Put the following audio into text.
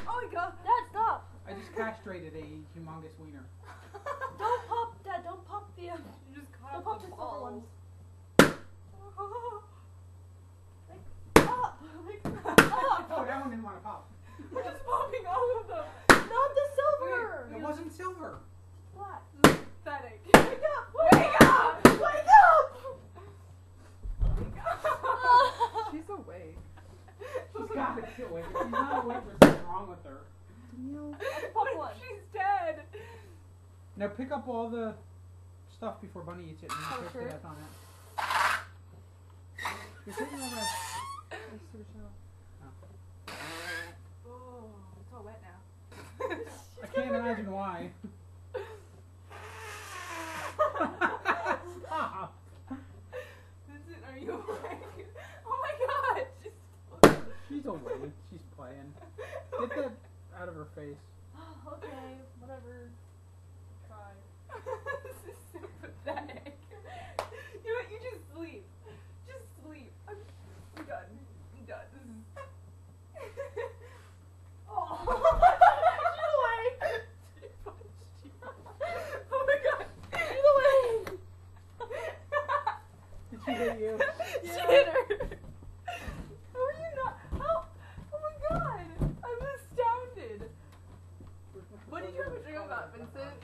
Oh my god. Dad, stop. I just castrated a humongous wiener. Don't pop, Dad. Don't pop the. You just cut Don't off pop the the silver ones. balls. Up. Oh, that one didn't want to pop. We're just popping all of them. Not the silver. It wasn't silver. Black. Pathetic. Wake up. Wake up! Wake up. She's awake. She's got to be awake. If she's not awake, there's something wrong with her. Pop one. She's dead. Now pick up all the stuff before Bunny eats it and Oh, push sure. the death on it. You're taking all that. Oh, it's all wet now. I can't imagine why. Stop. Vincent, are you awake? Oh my god. She's awake. She's playing. Get that out of her face. Okay, whatever. Try. This is so pathetic. You know what? You just sleep. Just sleep. I'm done. I'm done. This is. Oh. She's awake. Oh my god. She's awake. Did she hit you? She hit her. How are you not? How? Oh my god. I'm astounded. What did you have a dream about, Vincent?